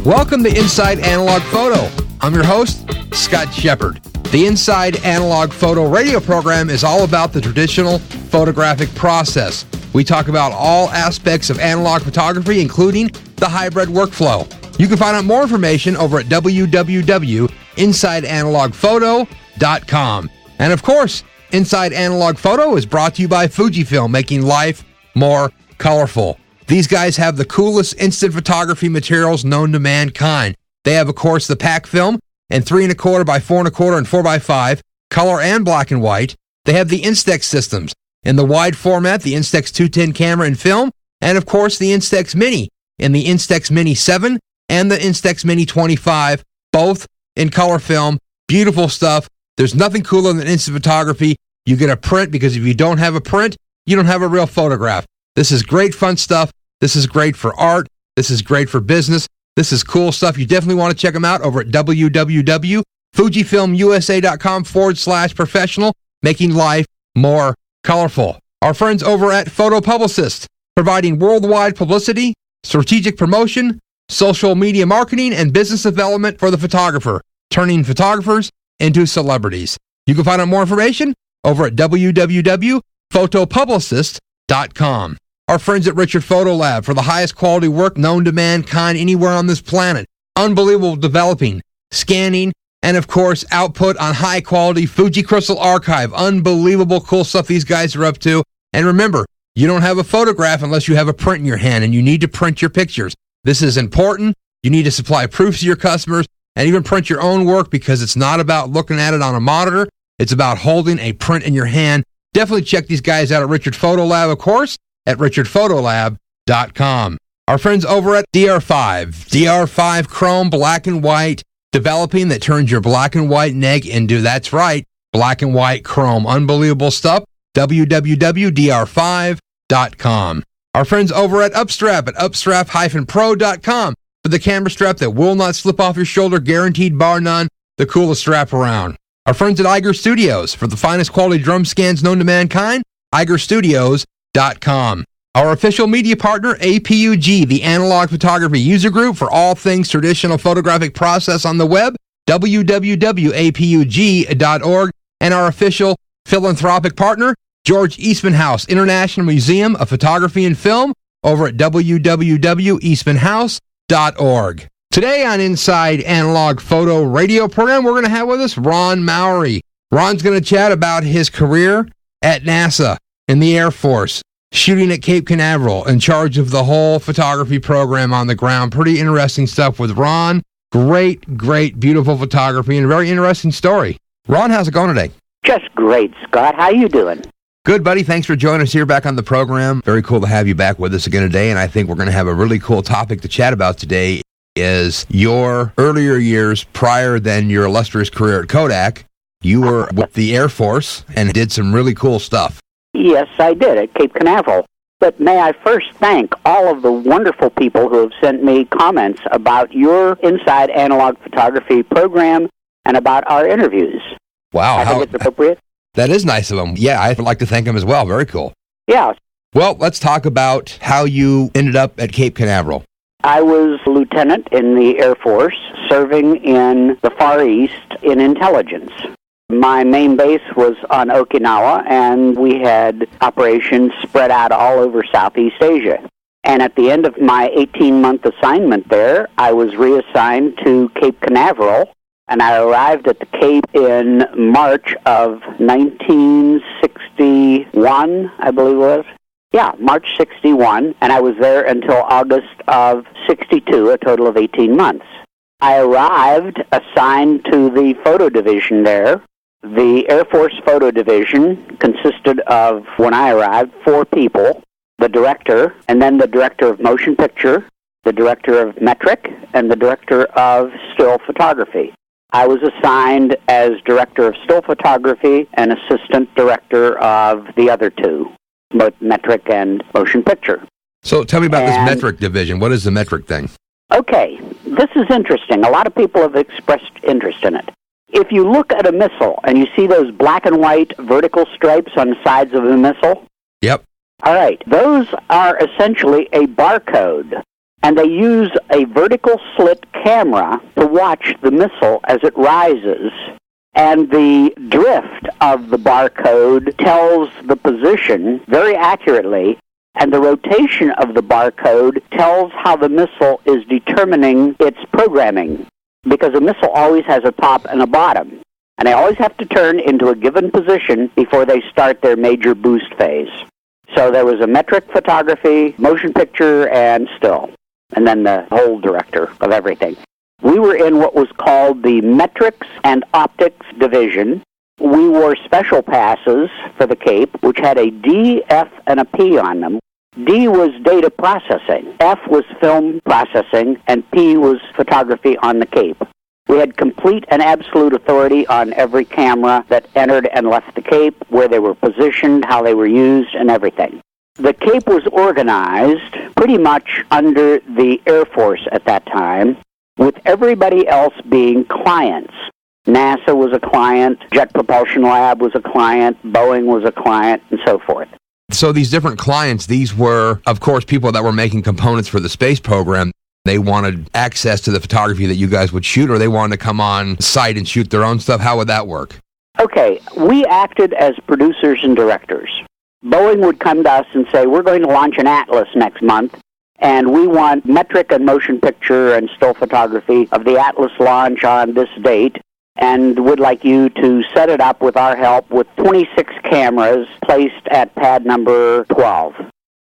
Welcome to Inside Analog Photo. I'm your host, Scott Shepard. The Inside Analog Photo radio program is all about the traditional photographic process. We talk about all aspects of analog photography, including the hybrid workflow. You can find out more information over at www.insideanalogphoto.com. And of course, Inside Analog Photo is brought to you by Fujifilm, making life more colorful. These guys have the coolest instant photography materials known to mankind. They have, of course, the pack film and 3¼ by 4¼ and 4x5, color and black and white. They have the Instax systems in the wide format, the Instax 210 camera and film, and of course the Instax Mini in the Instax Mini 7 and the Instax Mini 25, both in color film. Beautiful stuff. There's nothing cooler than instant photography. You get a print, because if you don't have a print, you don't have a real photograph. This is great fun stuff. This is great for art. This is great for business. This is cool stuff. You definitely want to check them out over at www.fujifilmusa.com/professional, making life more colorful. Our friends over at Photo Publicist, providing worldwide publicity, strategic promotion, social media marketing, and business development for the photographer, turning photographers into celebrities. You can find out more information over at www.photopublicist.com. Our friends at Richard Photo Lab, for the highest quality work known to mankind anywhere on this planet. Unbelievable developing, scanning, and of course, output on high quality Fuji Crystal Archive. Unbelievable cool stuff these guys are up to. And remember, you don't have a photograph unless you have a print in your hand, and you need to print your pictures. This is important. You need to supply proofs to your customers and even print your own work, because it's not about looking at it on a monitor. It's about holding a print in your hand. Definitely check these guys out at Richard Photo Lab, of course, at richardphotolab.com. Our friends over at DR5 Chrome Black and White, developing that turns your black and white neg into, that's right, black and white chrome. Unbelievable stuff. www.dr5.com. Our friends over at Upstrap upstrap-pro.com for the camera strap that will not slip off your shoulder, guaranteed bar none, the coolest strap around. Our friends at Iger Studios, for the finest quality drum scans known to mankind, igerstudios.com. Our official media partner, APUG, the Analog Photography User Group, for all things traditional photographic process on the web, www.apug.org. And our official philanthropic partner, George Eastman House International Museum of Photography and Film, over at www.eastmanhouse.org. Today on Inside Analog Photo radio program, we're going to have with us Ron Mowrey. Ron's going to chat about his career at NASA, in the Air Force, shooting at Cape Canaveral, in charge of the whole photography program on the ground. Pretty interesting stuff with Ron. Great, beautiful photography, and a very interesting story. Ron, how's it going today? Just great, Scott. How you doing? Good, buddy. Thanks for joining us here back on the program. Very cool to have you back with us again today, and I think we're going to have a really cool topic to chat about today, is your earlier years prior than your illustrious career at Kodak. You were with the Air Force and did some really cool stuff. Yes, I did, at Cape Canaveral. But may I first thank all of the wonderful people who have sent me comments about your Inside Analog Photography program and about our interviews. Wow. I think it's appropriate. That is nice of them. Yeah, I'd like to thank them as well. Very cool. Yeah. Well, let's talk about how you ended up at Cape Canaveral. I was a lieutenant in the Air Force, serving in the Far East in intelligence. My main base was on Okinawa, and we had operations spread out all over Southeast Asia. And at the end of my 18-month assignment there, I was reassigned to Cape Canaveral, and I arrived at the Cape in March of 1961, I believe it was. Yeah, March 61, and I was there until August of 62, a total of 18 months. I arrived assigned to the photo division there. The Air Force Photo Division consisted of, when I arrived, 4 people, the director, and then the director of motion picture, the director of metric, and the director of still photography. I was assigned as director of still photography and assistant director of the other 2, both metric and motion picture. So tell me about this metric division. What is the metric thing? Okay, this is interesting. A lot of people have expressed interest in it. If you look at a missile and you see those black and white vertical stripes on the sides of a missile. Yep. All right. Those are essentially a barcode. And they use a vertical slit camera to watch the missile as it rises. And the drift of the barcode tells the position very accurately, and the rotation of the barcode tells how the missile is determining its programming, because a missile always has a top and a bottom, and they always have to turn into a given position before they start their major boost phase. So there was a metric photography, motion picture, and still, and then the whole director of everything. We were in what was called the Metrics and Optics Division. We wore special passes for the Cape, which had a D, F, and a P on them. D was data processing, F was film processing, and P was photography on the Cape. We had complete and absolute authority on every camera that entered and left the Cape, where they were positioned, how they were used, and everything. The Cape was organized pretty much under the Air Force at that time, with everybody else being clients. NASA was a client, Jet Propulsion Lab was a client, Boeing was a client, and so forth. So these different clients, these were, of course, people that were making components for the space program. They wanted access to the photography that you guys would shoot, or they wanted to come on site and shoot their own stuff. How would that work? Okay, we acted as producers and directors. Boeing would come to us and say, we're going to launch an Atlas next month, and we want metric and motion picture and still photography of the Atlas launch on this date, and would like you to set it up with our help with 26 cameras placed at pad number 12.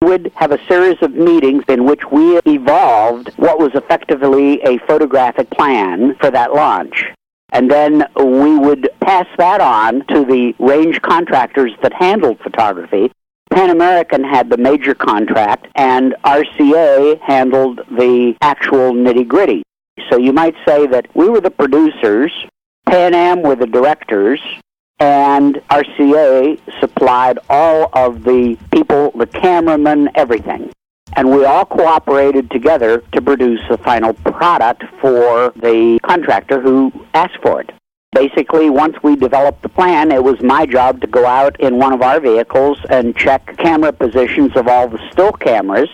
We'd have a series of meetings in which we evolved what was effectively a photographic plan for that launch. And then we would pass that on to the range contractors that handled photography. Pan American had the major contract, and RCA handled the actual nitty-gritty. So you might say that we were the producers, Pan Am were the directors, and RCA supplied all of the people, the cameramen, everything. And we all cooperated together to produce the final product for the contractor who asked for it. Basically, once we developed the plan, it was my job to go out in one of our vehicles and check camera positions of all the still cameras.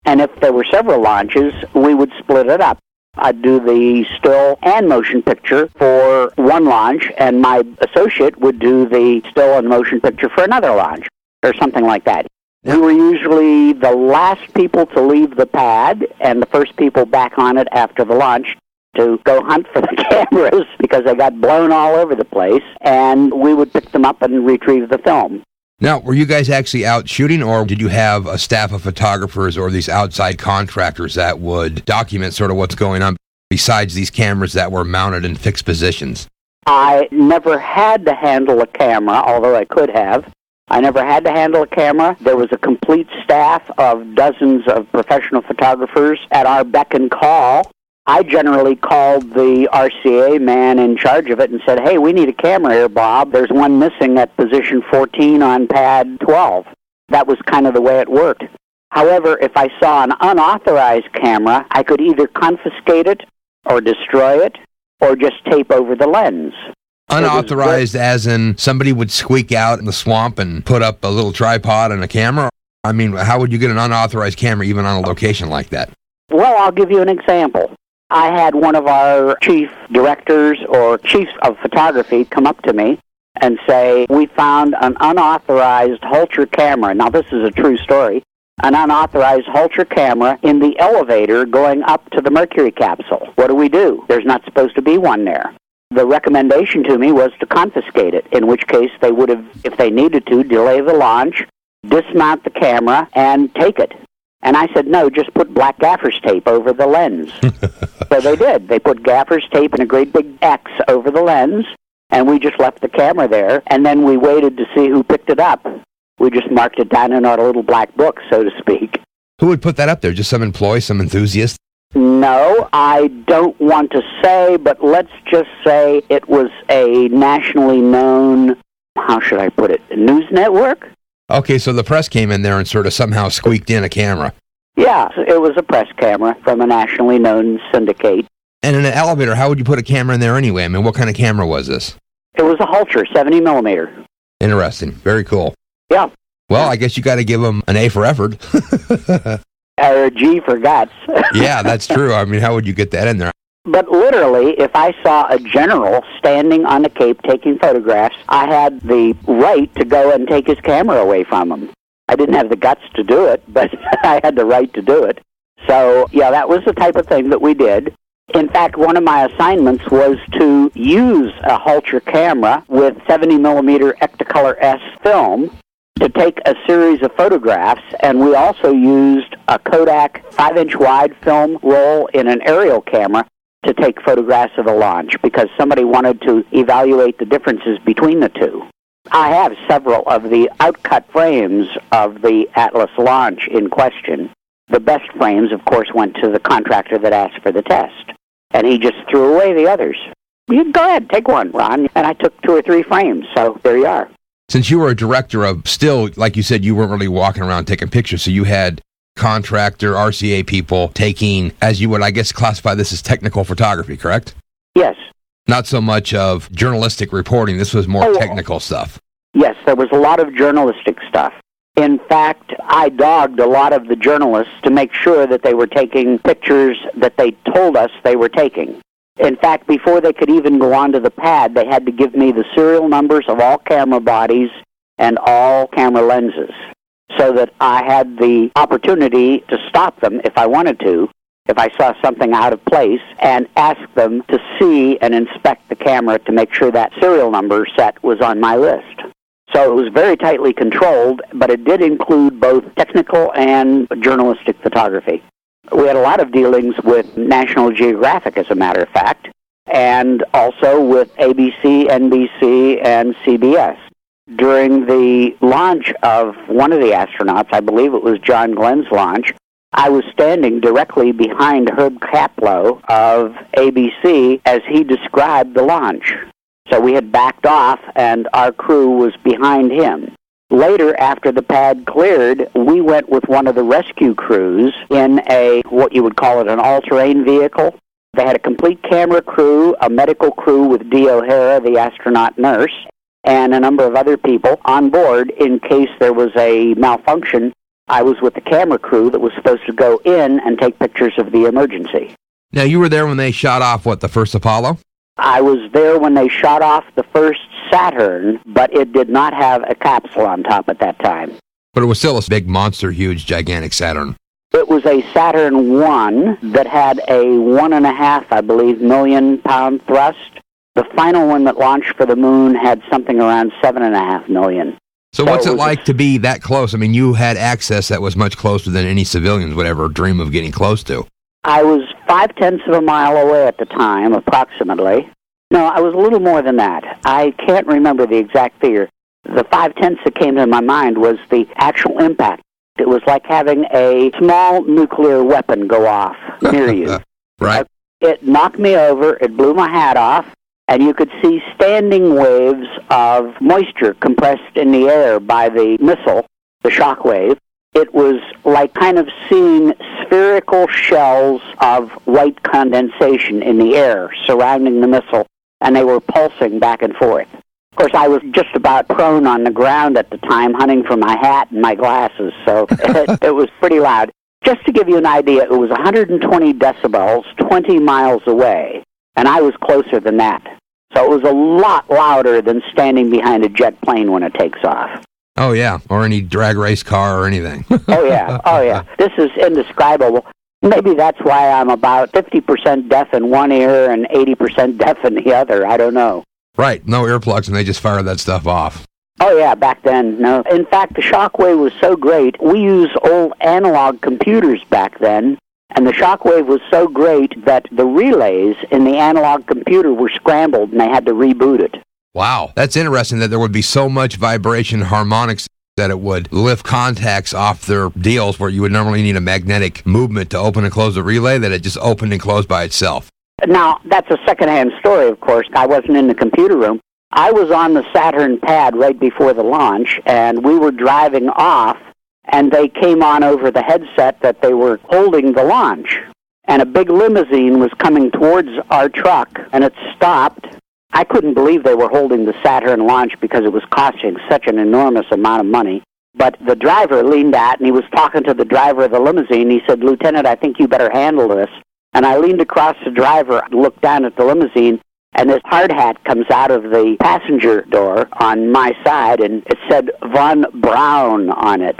And if there were several launches, we would split it up. I'd do the still and motion picture for one launch, and my associate would do the still and motion picture for another launch, or something like that. We were usually the last people to leave the pad and the first people back on it after the launch to go hunt for the cameras because they got blown all over the place, and we would pick them up and retrieve the film. Now, were you guys actually out shooting, or did you have a staff of photographers or these outside contractors that would document sort of what's going on besides these cameras that were mounted in fixed positions? I never had to handle a camera, although I could have. I never had to handle a camera. There was a complete staff of dozens of professional photographers at our beck and call. I generally called the RCA man in charge of it and said, hey, we need a camera here, Bob. There's one missing at position 14 on pad 12. That was kind of the way it worked. However, if I saw an unauthorized camera, I could either confiscate it or destroy it or just tape over the lens. Unauthorized as in somebody would squeak out in the swamp and put up a little tripod and a camera? I mean, how would you get an unauthorized camera even on a location like that? Well, I'll give you an example. I had one of our chief directors or chiefs of photography come up to me and say, we found an unauthorized Holter camera. Now, this is a true story. An unauthorized Holter camera in the elevator going up to the Mercury capsule. What do? There's not supposed to be one there. The recommendation to me was to confiscate it, in which case they would have, if they needed to, delay the launch, dismount the camera, and take it. And I said, no, just put black gaffer's tape over the lens. So they did. They put gaffer's tape and a great big X over the lens, and we just left the camera there, and then we waited to see who picked it up. We just marked it down in our little black book, so to speak. Who would put that up there? Just some employee, some enthusiast? No, I don't want to say, but let's just say it was a nationally known, how should I put it, news network? Okay, so the press came in there and sort of somehow squeaked in a camera. Yeah, it was a press camera from a nationally known syndicate. And in an elevator, how would you put a camera in there anyway? I mean, what kind of camera was this? It was a Holter, 70 millimeter. Interesting. Very cool. Yeah. Well, I guess you got to give them an A for effort. Or G for guts. Yeah, that's true. I mean, how would you get that in there? But literally, if I saw a general standing on the Cape taking photographs, I had the right to go and take his camera away from him. I didn't have the guts to do it, but I had the right to do it. So, yeah, that was the type of thing that we did. In fact, one of my assignments was to use a Hulcher camera with 70mm Ectacolor S film to take a series of photographs, and we also used a Kodak 5-inch wide film roll in an aerial camera to take photographs of the launch because somebody wanted to evaluate the differences between the two. I have several of the outcut frames of the Atlas launch in question. The best frames, of course, went to the contractor that asked for the test, and he just threw away the others. You go ahead, take one, Ron. And I took 2 or 3 frames, so there you are. Since you were a director of still, like you said, you weren't really walking around taking pictures, so you had contractor, RCA people taking, as you would, I guess, classify this as technical photography, correct? Yes. Not so much of journalistic reporting. This was more technical stuff. Yes, there was a lot of journalistic stuff. In fact, I dogged a lot of the journalists to make sure that they were taking pictures that they told us they were taking. In fact, before they could even go onto the pad, they had to give me the serial numbers of all camera bodies and all camera lenses so that I had the opportunity to stop them if I wanted to, if I saw something out of place, and ask them to see and inspect the camera to make sure that serial number set was on my list. So it was very tightly controlled, but it did include both technical and journalistic photography. We had a lot of dealings with National Geographic, as a matter of fact, and also with ABC, NBC, and CBS. During the launch of one of the astronauts, I believe it was John Glenn's launch, I was standing directly behind Herb Kaplow of ABC as he described the launch. So we had backed off, and our crew was behind him. Later, after the pad cleared, we went with one of the rescue crews in what you would call it, an all-terrain vehicle. They had a complete camera crew, a medical crew with Dee O'Hara, the astronaut nurse, and a number of other people on board in case there was a malfunction. I was with the camera crew that was supposed to go in and take pictures of the emergency. Now, you were there when they shot off, the first Apollo? I was there when they shot off the first Saturn, but it did not have a capsule on top at that time. But it was still a big monster, huge, gigantic Saturn. It was a Saturn I that had a 1.5, I believe, million-pound thrust. The final one that launched for the moon had something around 7.5 million. So what's it like to be that close? I mean, you had access that was much closer than any civilians would ever dream of getting close to. I was 0.5 of a mile away at the time, approximately. No, I was a little more than that. I can't remember the exact figure. The 0.5 that came to my mind was the actual impact. It was like having a small nuclear weapon go off near you. Right. It knocked me over, it blew my hat off, and you could see standing waves of moisture compressed in the air by the missile, the shock wave. It was like kind of seeing spherical shells of white condensation in the air surrounding the missile, and they were pulsing back and forth. Of course, I was just about prone on the ground at the time, hunting for my hat and my glasses, so it was pretty loud. Just to give you an idea, it was 120 decibels, 20 miles away, and I was closer than that. So it was a lot louder than standing behind a jet plane when it takes off. Oh, yeah, or any drag race car or anything. Oh, yeah. This is indescribable. Maybe that's why I'm about 50% deaf in one ear and 80% deaf in the other. I don't know. Right, no earplugs, and they just fire that stuff off. Oh, yeah, back then, no. In fact, the shockwave was so great, we used old analog computers back then, and the shockwave was so great that the relays in the analog computer were scrambled, and they had to reboot it. Wow, that's interesting that there would be so much vibration harmonics that it would lift contacts off their deals where you would normally need a magnetic movement to open and close the relay, that it just opened and closed by itself. Now, that's a secondhand story, of course. I wasn't in the computer room. I was on the Saturn pad right before the launch, and we were driving off, and they came on over the headset that they were holding the launch. And a big limousine was coming towards our truck, and it stopped. I couldn't believe they were holding the Saturn launch because it was costing such an enormous amount of money. But the driver leaned out, and he was talking to the driver of the limousine. He said, "Lieutenant, I think you better handle this." And I leaned across the driver, looked down at the limousine, and this hard hat comes out of the passenger door on my side, and it said Von Braun on it.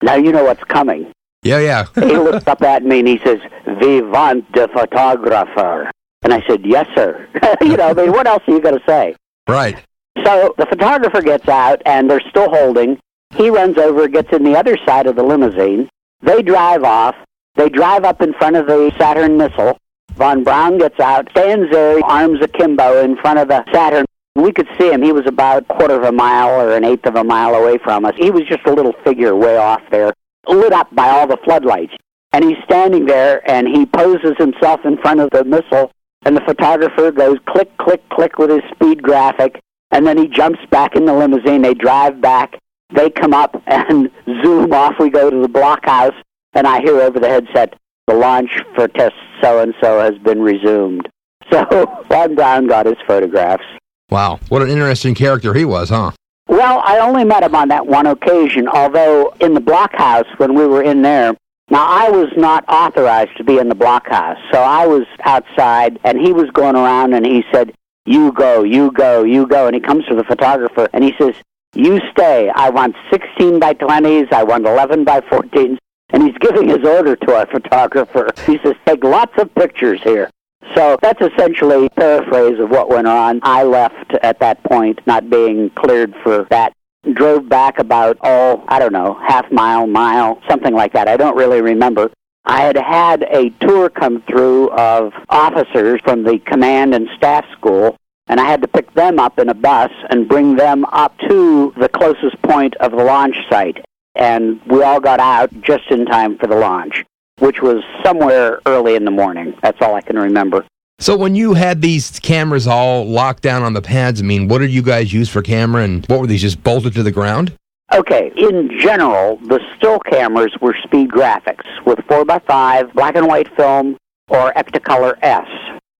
Now you know what's coming. Yeah. He looked up at me, and he says, "We want the photographer." And I said, "Yes, sir." What else are you going to say? Right. So the photographer gets out, and they're still holding. He runs over, gets in the other side of the limousine. They drive off. They drive up in front of the Saturn missile. Von Braun gets out, stands there, arms akimbo in front of the Saturn. We could see him. He was about a quarter of a mile or an eighth of a mile away from us. He was just a little figure way off there, lit up by all the floodlights. And he's standing there, and he poses himself in front of the missile, and the photographer goes click, click, click with his speed graphic, and then he jumps back in the limousine. They drive back. They come up and zoom off. We go to the blockhouse, and I hear over the headset, "The launch for test so-and-so has been resumed." So Von Braun got his photographs. Wow, what an interesting character he was, huh? Well, I only met him on that one occasion, although in the blockhouse when we were in there, now I was not authorized to be in the blockhouse, so I was outside, and he was going around, and he said, "You go, you go, you go," and he comes to the photographer, and he says, "You stay. I want 16 by 20s, I want 11 by 14s, and he's giving his order to our photographer. He says, "Take lots of pictures here." So that's essentially a paraphrase of what went on. I left at that point, not being cleared for that. Drove back about, half mile, something like that. I don't really remember. I had a tour come through of officers from the command and staff school, and I had to pick them up in a bus and bring them up to the closest point of the launch site. And we all got out just in time for the launch, which was somewhere early in the morning. That's all I can remember. So when you had these cameras all locked down on the pads, what did you guys use for camera, and what were these, just bolted to the ground? Okay, in general, the still cameras were speed graphics with 4x5, black and white film, or Ectacolor S.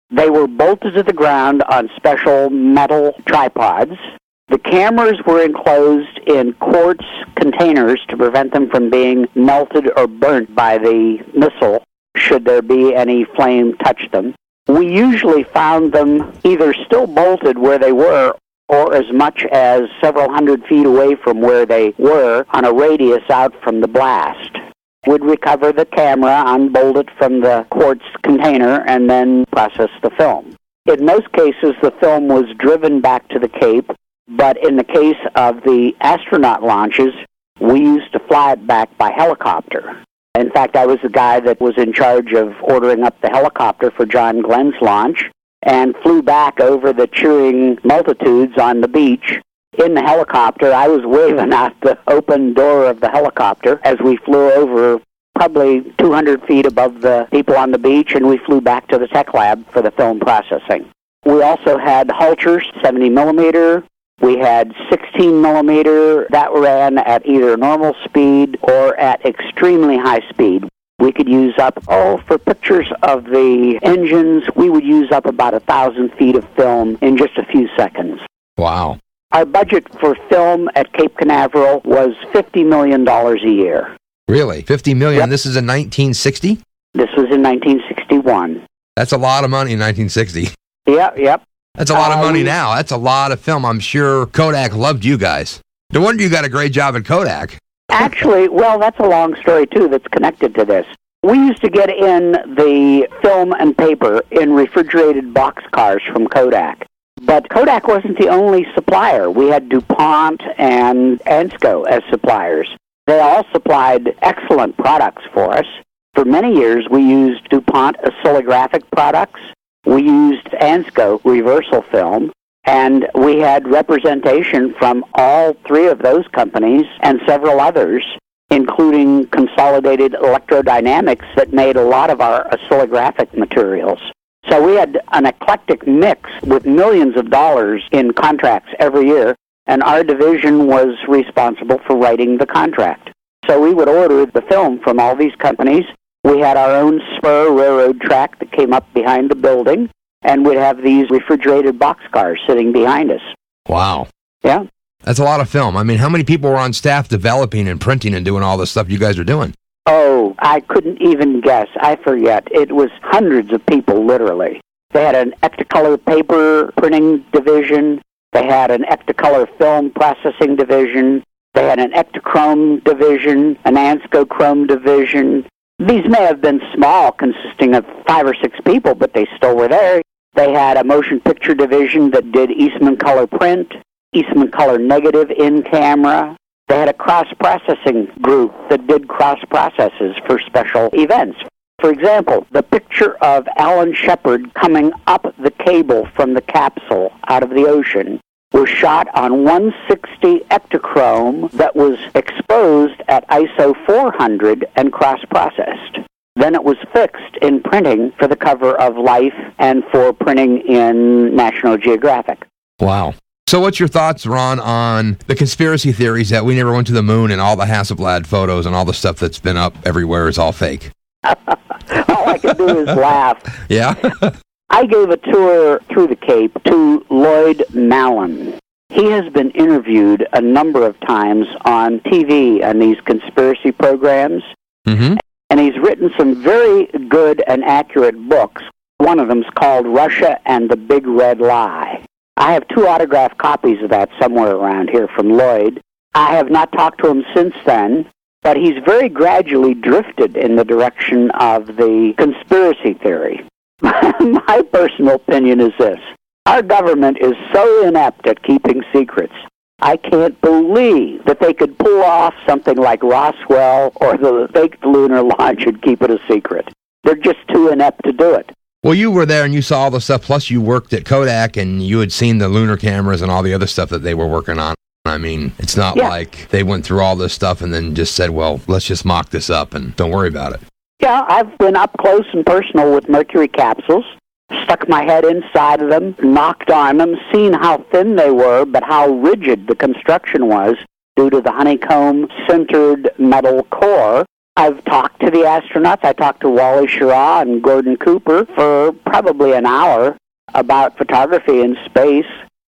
They were bolted to the ground on special metal tripods. The cameras were enclosed in quartz containers to prevent them from being melted or burnt by the missile, should there be any flame touch them. We usually found them either still bolted where they were or as much as several hundred feet away from where they were on a radius out from the blast. We'd recover the camera, unbolt it from the quartz container, and then process the film. In most cases, the film was driven back to the Cape, but in the case of the astronaut launches, we used to fly it back by helicopter. In fact, I was the guy that was in charge of ordering up the helicopter for John Glenn's launch and flew back over the cheering multitudes on the beach. In the helicopter, I was waving out the open door of the helicopter as we flew over probably 200 feet above the people on the beach, and we flew back to the tech lab for the film processing. We also had Hulters, 70 millimeter. We had 16 millimeter that ran at either normal speed or at extremely high speed. We could use up, for pictures of the engines, we would use up about 1,000 feet of film in just a few seconds. Wow. Our budget for film at Cape Canaveral was $50 million a year. Really? $50 million? Yep. This is in 1960? This was in 1961. That's a lot of money in 1960. Yep. That's a lot of money now. That's a lot of film. I'm sure Kodak loved you guys. No wonder you got a great job at Kodak. Actually, that's a long story, too, that's connected to this. We used to get in the film and paper in refrigerated boxcars from Kodak. But Kodak wasn't the only supplier. We had DuPont and Ansco as suppliers. They all supplied excellent products for us. For many years, we used DuPont oscillographic products. We used Ansco reversal film, and we had representation from all three of those companies and several others, including Consolidated Electrodynamics that made a lot of our oscillographic materials. So we had an eclectic mix with millions of dollars in contracts every year, and our division was responsible for writing the contract. So we would order the film from all these companies. We had our own spur railroad track that came up behind the building, and we'd have these refrigerated boxcars sitting behind us. Wow. Yeah. That's a lot of film. I mean, how many people were on staff developing and printing and doing all the stuff you guys are doing? Oh, I couldn't even guess. I forget. It was hundreds of people, literally. They had an Ectacolor paper printing division. They had an Ectacolor film processing division. They had an Ektachrome division, an Anscochrome division. These may have been small, consisting of 5 or 6 people, but they still were there. They had a motion picture division that did Eastman color print, Eastman color negative in camera. They had a cross-processing group that did cross-processes for special events. For example, the picture of Alan Shepard coming up the cable from the capsule out of the ocean was shot on 160 Ektachrome that was exposed at ISO 400 and cross-processed. Then it was fixed in printing for the cover of Life and for printing in National Geographic. Wow. So what's your thoughts, Ron, on the conspiracy theories that we never went to the moon and all the Hasselblad photos and all the stuff that's been up everywhere is all fake? All I can do is laugh. Yeah? I gave a tour through the Cape to Lloyd Mallon. He has been interviewed a number of times on TV on these conspiracy programs, and he's written some very good and accurate books. One of them's called Russia and the Big Red Lie. I have 2 autographed copies of that somewhere around here from Lloyd. I have not talked to him since then, but he's very gradually drifted in the direction of the conspiracy theory. My personal opinion is this. Our government is so inept at keeping secrets. I can't believe that they could pull off something like Roswell or the fake lunar launch and keep it a secret. They're just too inept to do it. Well, you were there and you saw all the stuff, plus you worked at Kodak and you had seen the lunar cameras and all the other stuff that they were working on. I mean, it's not like they went through all this stuff and then just said, well, let's just mock this up and don't worry about it. Yeah, I've been up close and personal with mercury capsules, stuck my head inside of them, knocked on them, seen how thin they were, but how rigid the construction was due to the honeycomb-centered metal core. I've talked to the astronauts. I talked to Wally Schirra and Gordon Cooper for probably an hour about photography in space.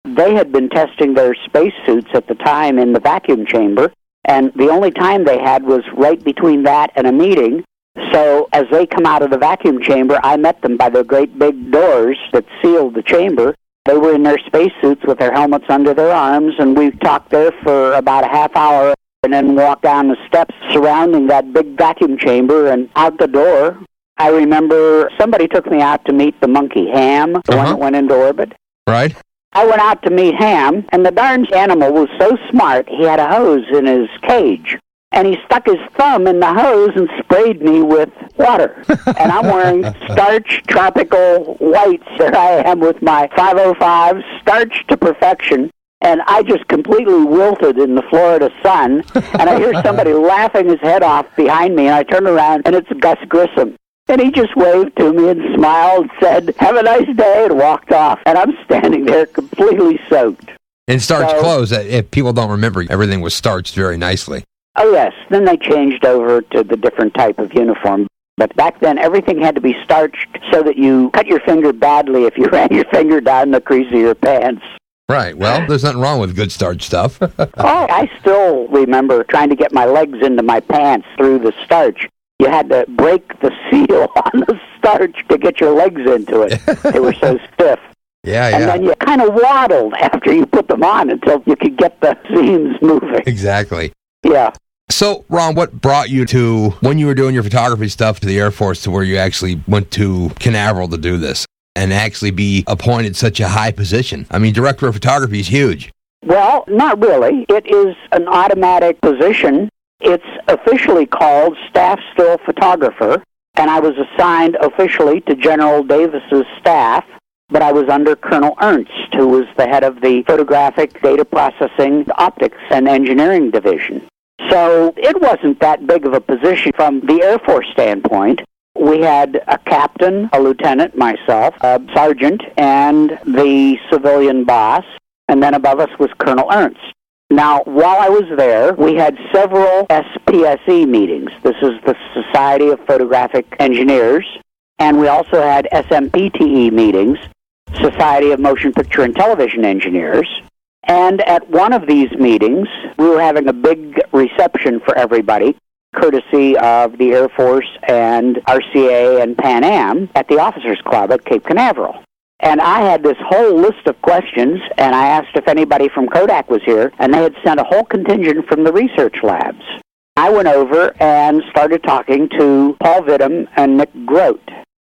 They had been testing their spacesuits at the time in the vacuum chamber, and the only time they had was right between that and a meeting. So as they come out of the vacuum chamber, I met them by the great big doors that sealed the chamber. They were in their spacesuits with their helmets under their arms, and we talked there for about a half hour and then walked down the steps surrounding that big vacuum chamber and out the door. I remember somebody took me out to meet the monkey, Ham, the one that went into orbit. Right. I went out to meet Ham, and the darn animal was so smart, he had a hose in his cage. And he stuck his thumb in the hose and sprayed me with water. And I'm wearing starch tropical whites. There I am with my 505, starched to perfection. And I just completely wilted in the Florida sun. And I hear somebody laughing his head off behind me. And I turn around, and it's Gus Grissom. And he just waved to me and smiled, said, "Have a nice day," and walked off. And I'm standing there completely soaked. In starched clothes, if people don't remember, everything was starched very nicely. Oh, yes. Then they changed over to the different type of uniform. But back then, everything had to be starched so that you cut your finger badly if you ran your finger down the crease of your pants. Right. Well, there's nothing wrong with good starch stuff. I still remember trying to get my legs into my pants through the starch. You had to break the seal on the starch to get your legs into it. They were so stiff. Yeah. And then you kind of waddled after you put them on until you could get the seams moving. Exactly. Yeah. So, Ron, what brought you to, when you were doing your photography stuff, to the Air Force, to where you actually went to Canaveral to do this and actually be appointed such a high position? I mean, director of photography is huge. Well, not really. It is an automatic position. It's officially called Staff Still Photographer, and I was assigned officially to General Davis's staff, but I was under Colonel Ernst, who was the head of the Photographic Data Processing, Optics, and Engineering Division. So it wasn't that big of a position from the Air Force standpoint. We had a captain, a lieutenant, myself, a sergeant, and the civilian boss, and then above us was Colonel Ernst. Now, while I was there, we had several SPSE meetings. This is the Society of Photographic Engineers, and we also had SMPTE meetings, Society of Motion Picture and Television Engineers. And at one of these meetings, we were having a big reception for everybody, courtesy of the Air Force and RCA and Pan Am at the Officers Club at Cape Canaveral. And I had this whole list of questions, and I asked if anybody from Kodak was here, and they had sent a whole contingent from the research labs. I went over and started talking to Paul Vidum and Nick Grote.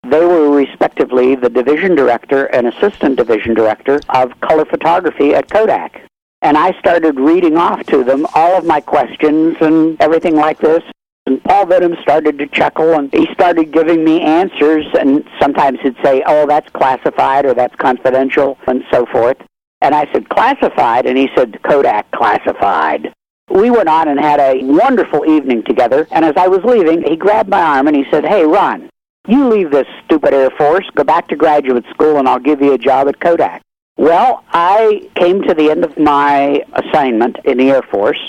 They were respectively the division director and assistant division director of color photography at Kodak. And I started reading off to them all of my questions and everything like this. And Paul Vidum started to chuckle, and he started giving me answers, and sometimes he'd say, oh, that's classified or that's confidential, and so forth. And I said, classified? And he said, Kodak classified. We went on and had a wonderful evening together, and as I was leaving, he grabbed my arm and he said, hey, Ron, you leave this stupid Air Force, go back to graduate school, and I'll give you a job at Kodak. Well, I came to the end of my assignment in the Air Force,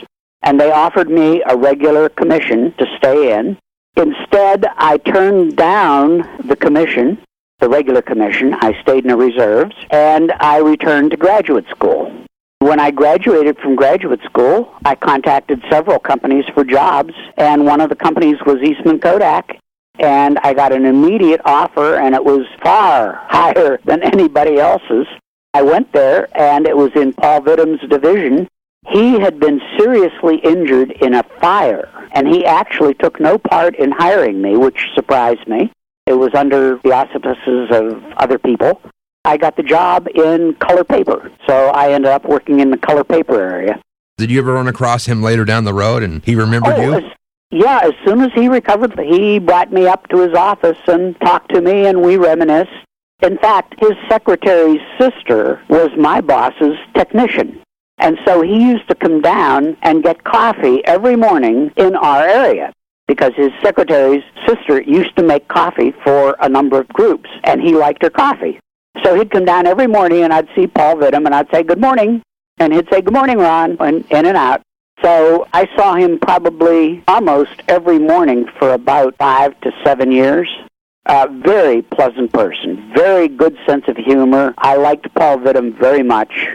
and they offered me a regular commission to stay in. Instead, I turned down the commission, the regular commission. I stayed in the reserves, and I returned to graduate school. When I graduated from graduate school, I contacted several companies for jobs, and one of the companies was Eastman Kodak, and I got an immediate offer, and it was far higher than anybody else's. I went there, and it was in Paul Vidum's division. He had been seriously injured in a fire, and he actually took no part in hiring me, which surprised me. It was under the auspices of other people. I got the job in color paper, so I ended up working in the color paper area. Did you ever run across him later down the road, and he remembered you? Yeah, as soon as he recovered, he brought me up to his office and talked to me, and we reminisced. In fact, his secretary's sister was my boss's technician. And so he used to come down and get coffee every morning in our area because his secretary's sister used to make coffee for a number of groups, and he liked her coffee. So he'd come down every morning, and I'd see Paul Vidum, and I'd say, good morning. And he'd say, good morning, Ron, and in and out. So I saw him probably almost every morning for about 5 to 7 years. Very pleasant person, very good sense of humor. I liked Paul Vidum very much.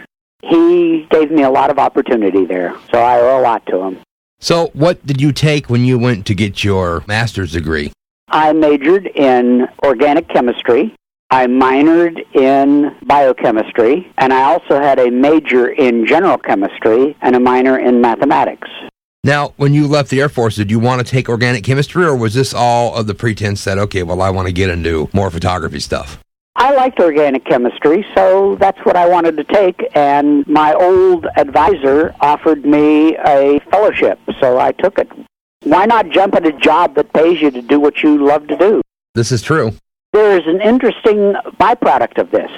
He gave me a lot of opportunity there, so I owe a lot to him. So what did you take when you went to get your master's degree? I majored in organic chemistry. I minored in biochemistry, and I also had a major in general chemistry and a minor in mathematics. Now, when you left the Air Force, did you want to take organic chemistry, or was this all of the pretense that, okay, well, I want to get into more photography stuff? I liked organic chemistry, so that's what I wanted to take, and my old advisor offered me a fellowship, so I took it. Why not jump at a job that pays you to do what you love to do? This is true. There is an interesting byproduct of this.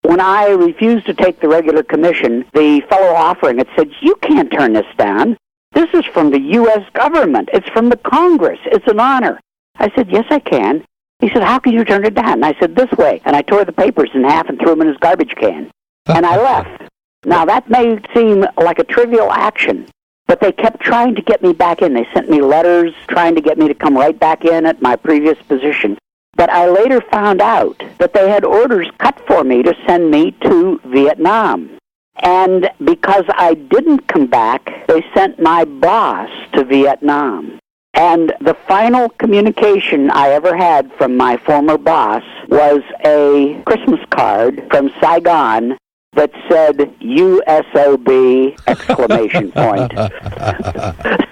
When I refused to take the regular commission, the fellow offering it said, you can't turn this down. This is from the U.S. government. It's from the Congress. It's an honor. I said, yes, I can. He said, how can you turn it down? And I said, this way. And I tore the papers in half and threw them in his garbage can. And I left. Now, that may seem like a trivial action, but they kept trying to get me back in. They sent me letters trying to get me to come right back in at my previous position. But I later found out that they had orders cut for me to send me to Vietnam. And because I didn't come back, they sent my boss to Vietnam. And the final communication I ever had from my former boss was a Christmas card from Saigon that said USOB exclamation point.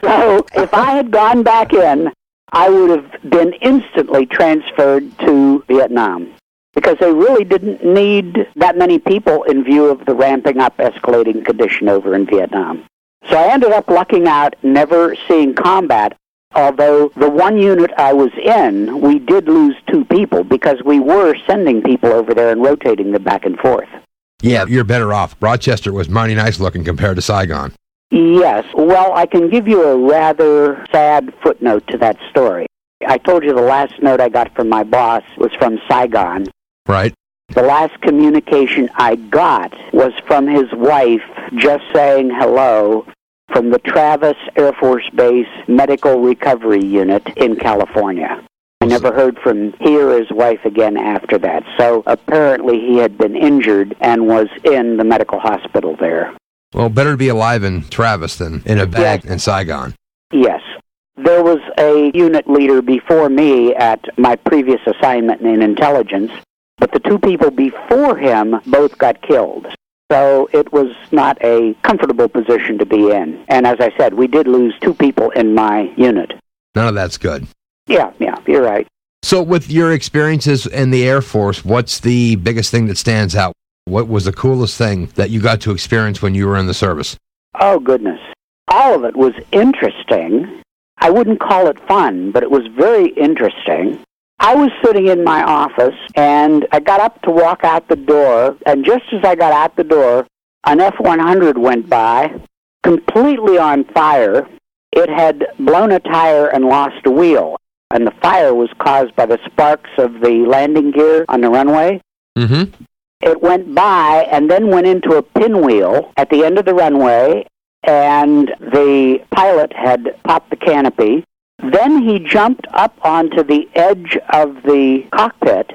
So if I had gone back in, I would have been instantly transferred to Vietnam, because they really didn't need that many people in view of the ramping up, escalating condition over in Vietnam. So I ended up lucking out, never seeing combat, although the one unit I was in, we did lose 2 people because we were sending people over there and rotating them back and forth. Yeah, you're better off. Rochester was mighty nice looking compared to Saigon. Yes. Well, I can give you a rather sad footnote to that story. I told you the last note I got from my boss was from Saigon. Right. The last communication I got was from his wife just saying hello from the Travis Air Force Base Medical Recovery Unit in California. I never heard from he or his wife again after that. So apparently he had been injured and was in the medical hospital there. Well, better to be alive in Travis than in a bag in Saigon. Yes. There was a unit leader before me at my previous assignment in intelligence, but the two people before him both got killed. So it was not a comfortable position to be in. And as I said, we did lose 2 people in my unit. None of that's good. Yeah, you're right. So with your experiences in the Air Force, what's the biggest thing that stands out? What was the coolest thing that you got to experience when you were in the service? Oh, goodness. All of it was interesting. I wouldn't call it fun, but it was very interesting. I was sitting in my office, and I got up to walk out the door, and just as I got out the door, an F-100 went by, completely on fire. It had blown a tire and lost a wheel, and the fire was caused by the sparks of the landing gear on the runway. Mm-hmm. It went by and then went into a pinwheel at the end of the runway, and the pilot had popped the canopy. Then he jumped up onto the edge of the cockpit,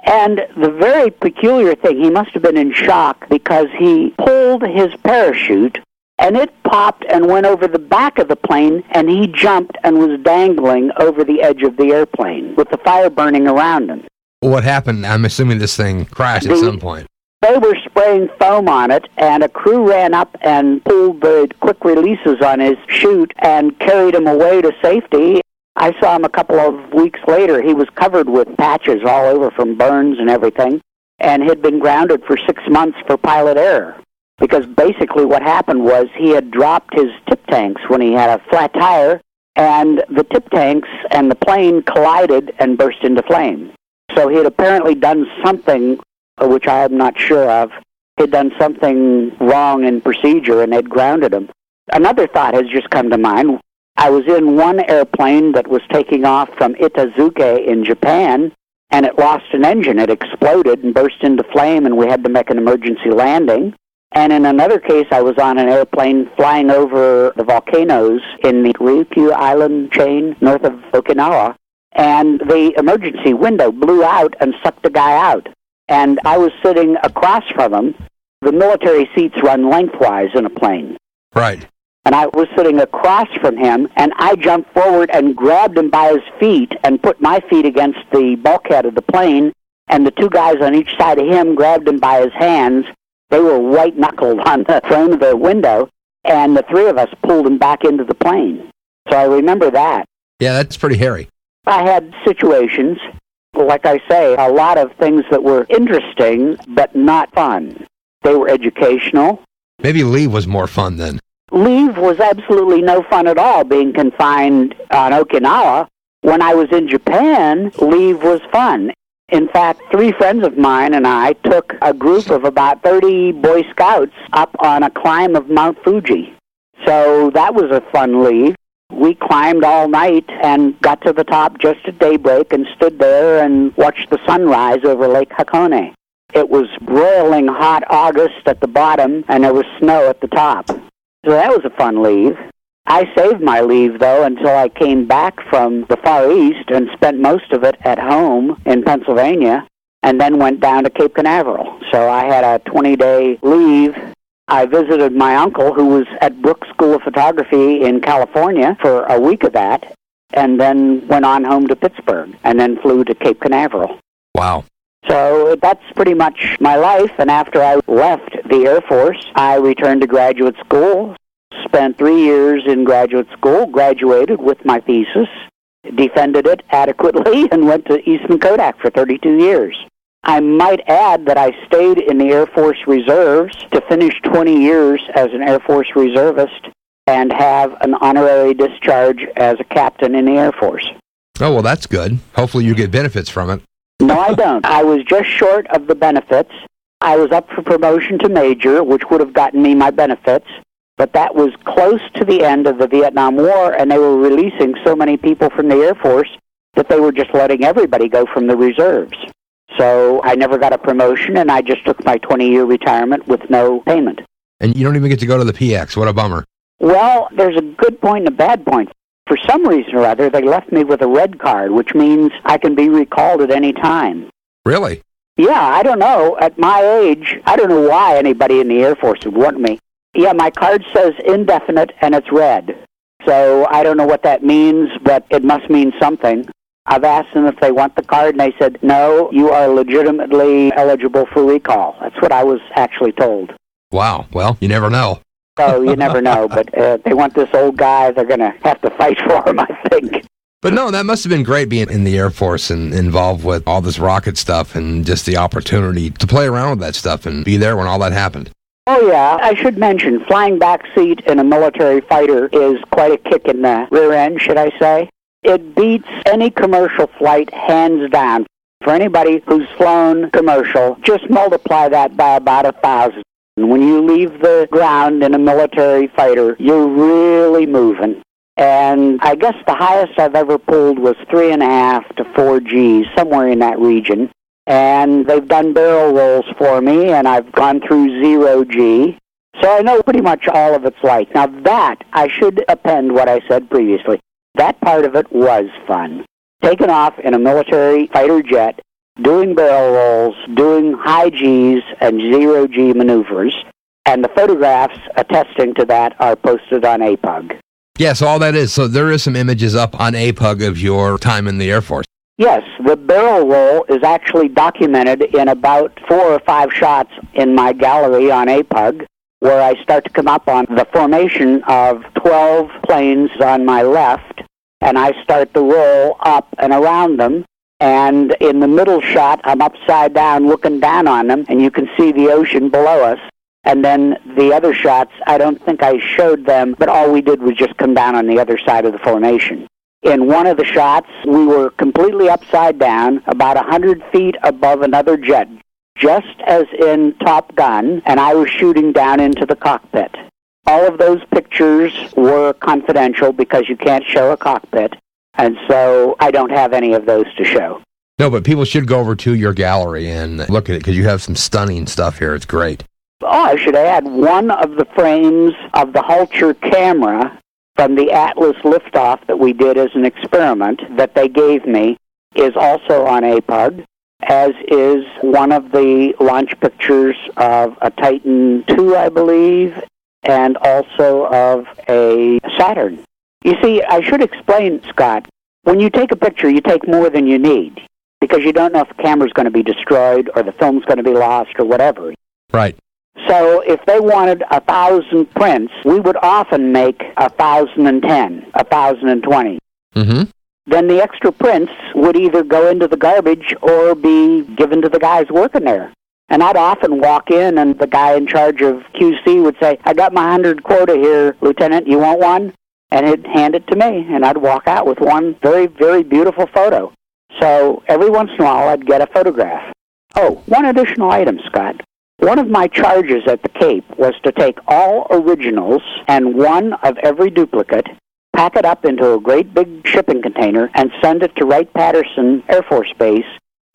and the very peculiar thing, he must have been in shock because he pulled his parachute, and it popped and went over the back of the plane, and he jumped and was dangling over the edge of the airplane with the fire burning around him. What happened? I'm assuming this thing crashed at some point. They were spraying foam on it, and a crew ran up and pulled the quick releases on his chute and carried him away to safety. I saw him a couple of weeks later. He was covered with patches all over from burns and everything, and had been grounded for 6 months for pilot error. Because basically what happened was he had dropped his tip tanks when he had a flat tire, and the tip tanks and the plane collided and burst into flame. So he had apparently done something, which I am not sure of. He had done something wrong in procedure, and they'd grounded him. Another thought has just come to mind. I was in one airplane that was taking off from Itazuke in Japan, and it lost an engine. It exploded and burst into flame, and we had to make an emergency landing. And in another case, I was on an airplane flying over the volcanoes in the Ryukyu Island chain north of Okinawa, and the emergency window blew out and sucked a guy out. And I was sitting across from him. The military seats run lengthwise in a plane. Right. And I was sitting across from him, and I jumped forward and grabbed him by his feet and put my feet against the bulkhead of the plane, and the 2 guys on each side of him grabbed him by his hands. They were white-knuckled on the frame of the window, and the 3 of us pulled him back into the plane. So I remember that. Yeah, that's pretty hairy. I had situations, like I say, a lot of things that were interesting, but not fun. They were educational. Maybe leave was more fun then. Leave was absolutely no fun at all, being confined on Okinawa. When I was in Japan, leave was fun. In fact, 3 friends of mine and I took a group of about 30 Boy Scouts up on a climb of Mount Fuji. So that was a fun leave. We climbed all night and got to the top just at daybreak and stood there and watched the sunrise over Lake Hakone. It was broiling hot August at the bottom, and there was snow at the top. So that was a fun leave. I saved my leave, though, until I came back from the Far East and spent most of it at home in Pennsylvania, and then went down to Cape Canaveral. So I had a 20-day leave. I visited my uncle, who was at Brooks School of Photography in California, for a week of that, and then went on home to Pittsburgh, and then flew to Cape Canaveral. Wow. So that's pretty much my life, and after I left the Air Force, I returned to graduate school, spent 3 years in graduate school, graduated with my thesis, defended it adequately, and went to Eastman Kodak for 32 years. I might add that I stayed in the Air Force Reserves to finish 20 years as an Air Force reservist and have an honorary discharge as a captain in the Air Force. Oh, well, that's good. Hopefully you get benefits from it. No, I don't. I was just short of the benefits. I was up for promotion to major, which would have gotten me my benefits, but that was close to the end of the Vietnam War, and they were releasing so many people from the Air Force that they were just letting everybody go from the reserves. So I never got a promotion, and I just took my 20-year retirement with no payment. And you don't even get to go to the PX. What a bummer. Well, there's a good point and a bad point. For some reason or other, they left me with a red card, which means I can be recalled at any time. Really? Yeah, I don't know. At my age, I don't know why anybody in the Air Force would want me. Yeah, my card says indefinite, and it's red. So I don't know what that means, but it must mean something. I've asked them if they want the card, and they said, no, you are legitimately eligible for recall. That's what I was actually told. Wow. Well, you never know. So you never know, but they want this old guy. They're going to have to fight for him, I think. But no, that must have been great being in the Air Force and involved with all this rocket stuff and just the opportunity to play around with that stuff and be there when all that happened. Oh, yeah. I should mention, flying back seat in a military fighter is quite a kick in the rear end, should I say. It beats any commercial flight hands down. For anybody who's flown commercial, just multiply that by about 1,000. When you leave the ground in a military fighter, you're really moving. And I guess the highest I've ever pulled was 3.5 to 4 Gs, somewhere in that region. And they've done barrel rolls for me, and I've gone through 0 G. So I know pretty much all of its like. Now that, I should append what I said previously. That part of it was fun. Taking off in a military fighter jet, doing barrel rolls, doing high Gs and 0 G maneuvers, and the photographs attesting to that are posted on APUG. Yeah, so all that is, so there is some images up on APUG of your time in the Air Force. Yes, the barrel roll is actually documented in about 4 or 5 shots in my gallery on APUG, where I start to come up on the formation of 12 planes on my left, and I start to roll up and around them. And in the middle shot, I'm upside down looking down on them, and you can see the ocean below us. And then the other shots, I don't think I showed them, but all we did was just come down on the other side of the formation. In one of the shots, we were completely upside down, about 100 feet above another jet, just as in Top Gun, and I was shooting down into the cockpit. All of those pictures were confidential because you can't show a cockpit, and so I don't have any of those to show. No, but people should go over to your gallery and look at it because you have some stunning stuff here. It's great. Oh, I should add, one of the frames of the Hulcher camera from the Atlas liftoff that we did as an experiment that they gave me is also on APUG, as is one of the launch pictures of a Titan II, I believe, and also of a Saturn. You see, I should explain, Scott, when you take a picture, you take more than you need, because you don't know if the camera's going to be destroyed or the film's going to be lost or whatever. Right. So if they wanted 1,000 prints, we would often make 1,010, 1,020. Mm-hmm. Then the extra prints would either go into the garbage or be given to the guys working there. And I'd often walk in, and the guy in charge of QC would say, I got my 100 quota here, Lieutenant, you want one? And he'd hand it to me, and I'd walk out with one very, very beautiful photo. So every once in a while, I'd get a photograph. Oh, one additional item, Scott. One of my charges at the Cape was to take all originals and one of every duplicate, pack it up into a great big shipping container, and send it to Wright-Patterson Air Force Base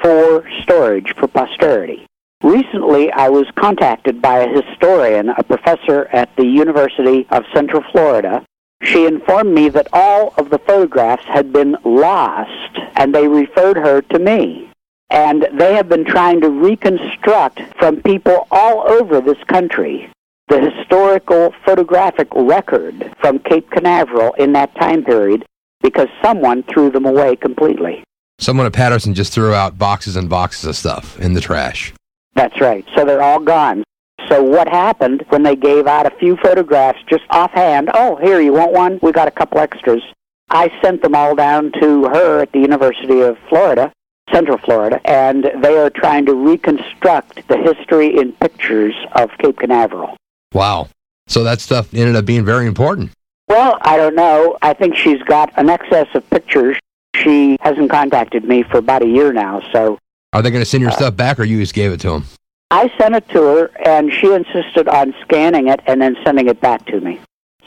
for storage for posterity. Recently, I was contacted by a historian, a professor at the University of Central Florida. She informed me that all of the photographs had been lost, and they referred her to me. And they have been trying to reconstruct from people all over this country the historical photographic record from Cape Canaveral in that time period because someone threw them away completely. Someone at Patterson just threw out boxes and boxes of stuff in the trash. That's right. So they're all gone. So what happened when they gave out a few photographs just offhand? Oh, here, you want one? We got a couple extras. I sent them all down to her at the University of Florida, Central Florida, and they are trying to reconstruct the history in pictures of Cape Canaveral. Wow. So that stuff ended up being very important. Well, I don't know. I think she's got an excess of pictures. She hasn't contacted me for about a year now, so... Are they going to send your stuff back, or you just gave it to them? I sent it to her, and she insisted on scanning it and then sending it back to me.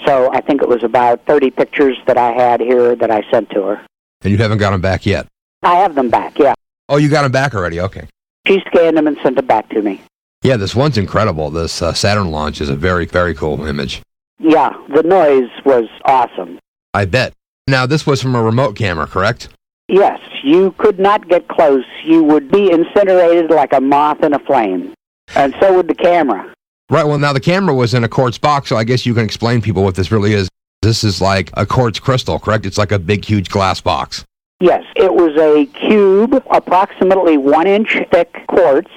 So I think it was about 30 pictures that I had here that I sent to her. And you haven't got them back yet? I have them back, yeah. Oh, you got them back already? Okay. She scanned them and sent it back to me. Yeah, this one's incredible. This Saturn launch is a very, very cool image. Yeah, the noise was awesome. I bet. Now, this was from a remote camera, correct? Yes, you could not get close. You would be incinerated like a moth in a flame. And so would the camera. Right, well, now the camera was in a quartz box, so I guess you can explain people what this really is. This is like a quartz crystal, correct? It's like a big, huge glass box. Yes, it was a cube, approximately 1-inch thick quartz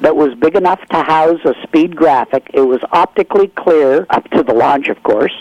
that was big enough to house a speed graphic. It was optically clear, up to the launch, of course.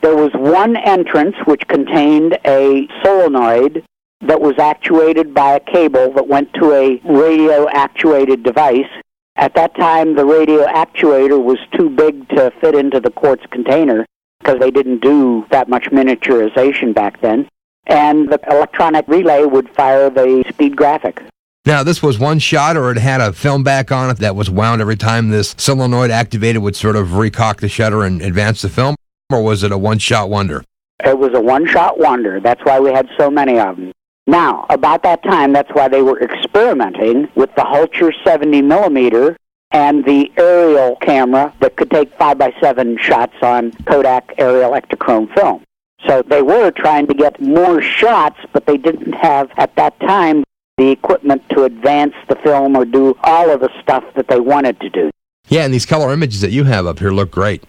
There was one entrance which contained a solenoid that was actuated by a cable that went to a radio-actuated device. At that time, the radio actuator was too big to fit into the quartz container because they didn't do that much miniaturization back then. And the electronic relay would fire the speed graphic. Now, this was one shot, or it had a film back on it that was wound every time this solenoid activated would sort of recock the shutter and advance the film, or was it a one-shot wonder? It was a one-shot wonder. That's why we had so many of them. Now, about that time, that's why they were experimenting with the Hulcher 70mm and the aerial camera that could take 5x7 shots on Kodak aerial Ektachrome film. So they were trying to get more shots, but they didn't have, at that time, the equipment to advance the film or do all of the stuff that they wanted to do. Yeah, and these color images that you have up here look great.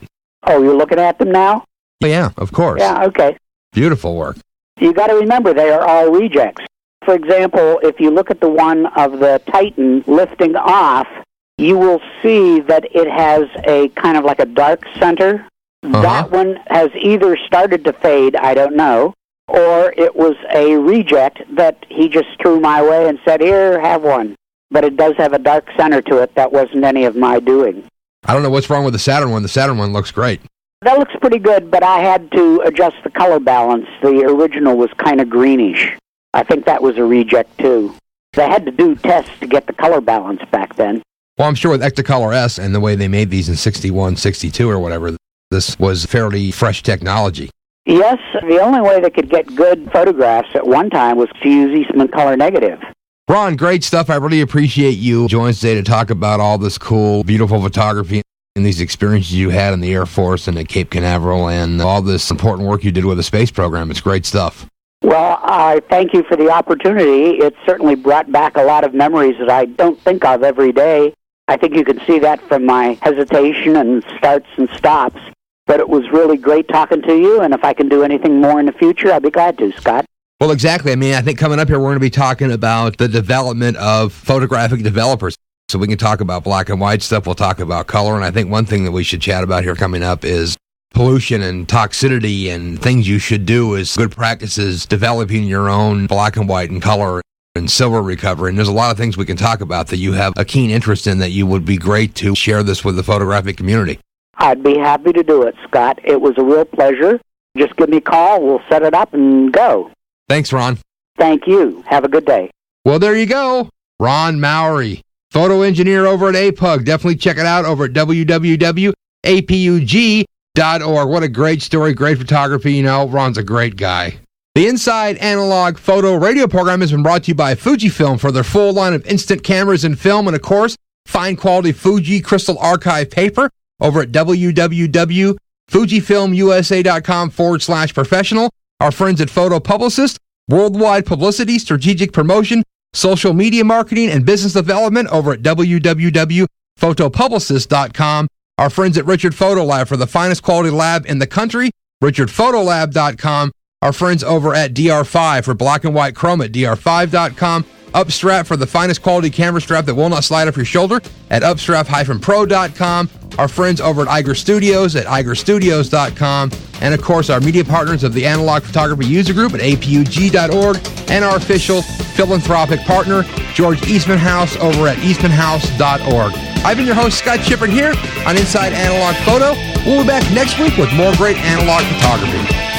Oh, you're looking at them now? Oh, yeah, of course. Yeah, okay. Beautiful work. You got to remember, they are all rejects. For example, if you look at the one of the Titan lifting off, you will see that it has a kind of like a dark center. That one has either started to fade, I don't know, or it was a reject that he just threw my way and said, here, have one. But it does have a dark center to it. That wasn't any of my doing. I don't know what's wrong with the Saturn one. The Saturn one looks great. That looks pretty good, but I had to adjust the color balance. The original was kind of greenish. I think that was a reject, too. They had to do tests to get the color balance back then. Well, I'm sure with Ektachrome S and the way they made these in 61, 62 or whatever, this was fairly fresh technology. Yes, the only way they could get good photographs at one time was to use Eastman Color Negative. Ron, great stuff. I really appreciate you joining us today to talk about all this cool, beautiful photography and these experiences you had in the Air Force and at Cape Canaveral and all this important work you did with the space program. It's great stuff. Well, I thank you for the opportunity. It certainly brought back a lot of memories that I don't think of every day. I think you can see that from my hesitation and starts and stops. But it was really great talking to you, and if I can do anything more in the future, I'll be glad to, Scott. Well, exactly. I mean, I think coming up here, we're going to be talking about the development of photographic developers. So we can talk about black and white stuff. We'll talk about color. And I think one thing that we should chat about here coming up is pollution and toxicity and things you should do as good practices, developing your own black and white and color and silver recovery. And there's a lot of things we can talk about that you have a keen interest in that you would be great to share this with the photographic community. I'd be happy to do it, Scott. It was a real pleasure. Just give me a call. We'll set it up and go. Thanks, Ron. Thank you. Have a good day. Well, there you go. Ron Mowrey, photo engineer over at APUG. Definitely check it out over at www.apug.org. What a great story, great photography. You know, Ron's a great guy. The Inside Analog Photo Radio program has been brought to you by Fujifilm for their full line of instant cameras and film, and of course, fine quality Fuji Crystal Archive paper over at www.fujifilmusa.com/professional. Our friends at Photo Publicist, worldwide publicity, strategic promotion, social media marketing, and business development over at www.photopublicist.com. Our friends at Richard Photo Lab for the finest quality lab in the country, richardphotolab.com. Our friends over at DR5 for black and white chrome at dr5.com. Upstrap for the finest quality camera strap that will not slide off your shoulder at upstrap-pro.com. Our friends over at Iger Studios at igerstudios.com. And of course, our media partners of the Analog Photography User Group at apug.org. And our official philanthropic partner, George Eastman House over at eastmanhouse.org. I've been your host, Scott Shippard, here on Inside Analog Photo. We'll be back next week with more great analog photography.